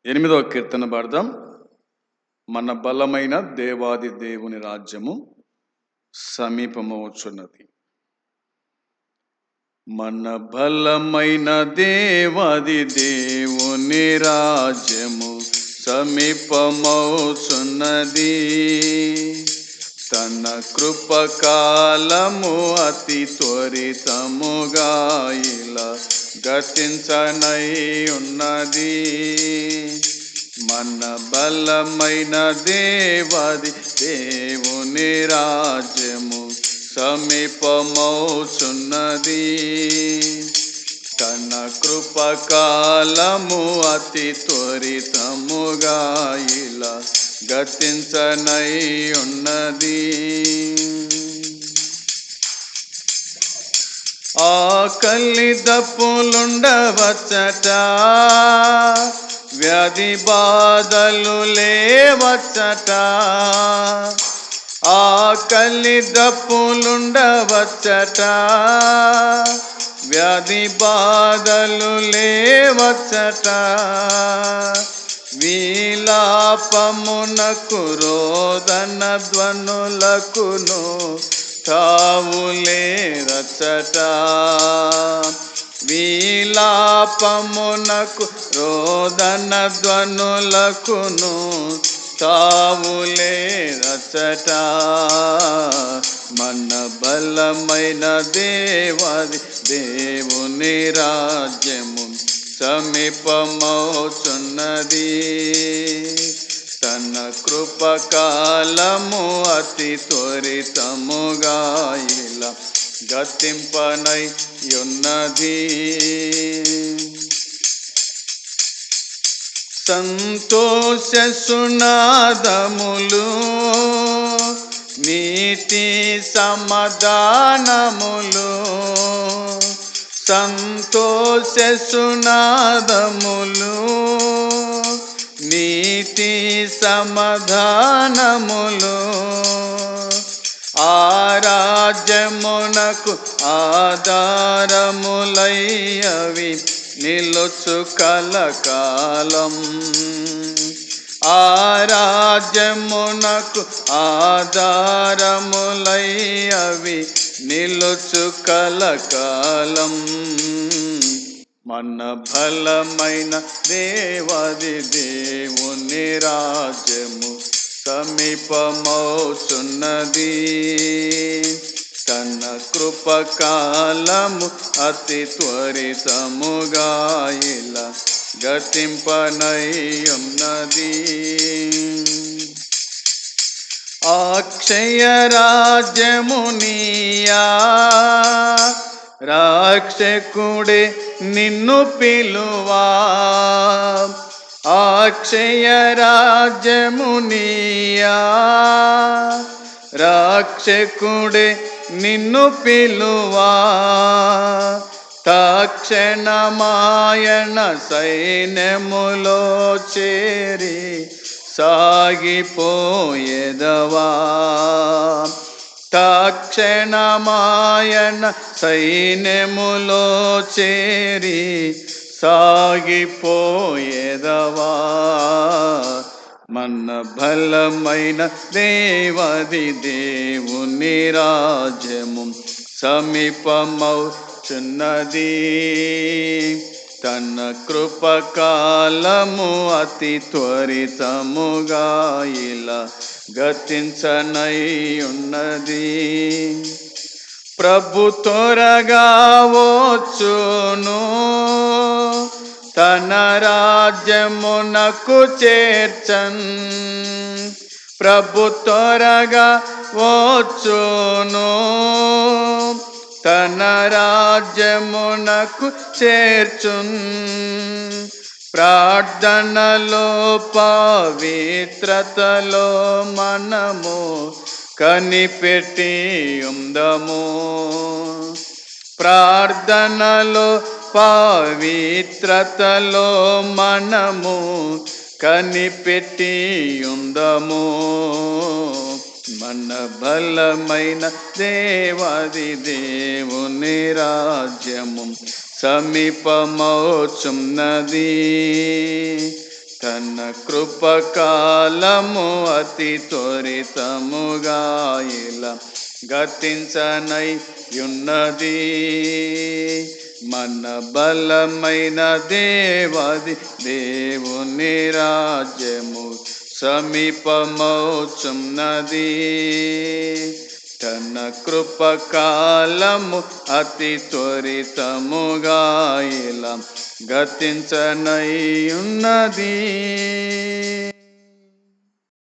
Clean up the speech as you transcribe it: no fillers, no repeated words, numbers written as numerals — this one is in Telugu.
8వ కీర్తన పాడదాం. మన బలమైన దేవాది దేవుని రాజ్యము సమీపమవుచున్నది. మన బలమైన దేవాది దేవుని రాజ్యము సమీపమవుచున్నది. తన కృపకాలము అతి త్వరితముగా ఇలా గతించనై ఉన్నది. మన బలమైన దేవాది దేవుని రాజ్యము సమీపమవుచున్నది. తన కృపకాలము అతి త్వరితముగా ఇలా గతించనై ఉన్నది. ఆకలి దప్పులుండవచ్చట, వ్యాధి బాధలు లేవచ్చట. ఆకలి దప్పులుండవచ్చట, వ్యాధి బాధలు లేవచ్చట. విలాపమునకు రోదన ధ్వనులకును తావులేరచ్చట. విలాపమునకు రోదన ధ్వనులకును తావులేరచ్చట. మన బలమైన దేవాది దేవుని రాజ్యము సమీపమవుచున్నది. తన కృపకాలము అతి త్వరితముగా ఇలా గతింపనై ఉన్నది. సంతోష సునాదములు, నీతి సమాధానములు. సంతోష సునాదములు, నీతి సమాధానములు. ఆరాజ్యమునకు ఆధారములయ్యవి నిలుచు కలకాలం. ఆరాజ్యమునకు ఆధారములయ్యవి నిలుచు కలకాలం. మన బలమైన దేవాది దేవుని రాజ్యము సమీపమవుచున్నది. తన కృపకాలము అతి త్వరితముగా ఇలా గతింపనై ఉన్నది. అక్షయ రాజ్యము నీయా, రక్షకుడే నిన్ను పిలువా. అక్షయ రాజ్యము నీయా, రక్షకుడే నిన్ను పిలువా. తక్షణమాయన సైన్యములో చేరి సాగిపోయేదవా. తక్షణమాయన సైన్యములో చేరి సాగిపోయేదవా. మన బలమైన దేవాది దేవుని రాజ్యము సమీపమవుచున్నది. తన కృపకాలము అతి త్వరితముగా ఇలా గతించనై ఉన్నది. ప్రభు త్వరగా వచ్చును, తన రాజ్యమునకు చేర్చన్. ప్రభు త్వరగా వచ్చును, తన రాజ్యమునకు చేర్చున్. ప్రార్థనలో పవిత్రతలో మనము కనిపెట్టి ఉందము. ప్రార్థనలో పవిత్రతలో మనము కనిపెట్టి ఉందము. మన బలమైన దేవాది దేవుని రాజ్యము సమీపమవుచున్నది. తన కృపకాలము అతి త్వరితముగా ఇలా గతించనై ఉన్నది. మన బలమైన దేవాది దేవుని రాజ్యము సమీపమౌచున్నది. తన కృపకాలము అతి త్వరితముగా ఇలా గతించనై ఉన్నది.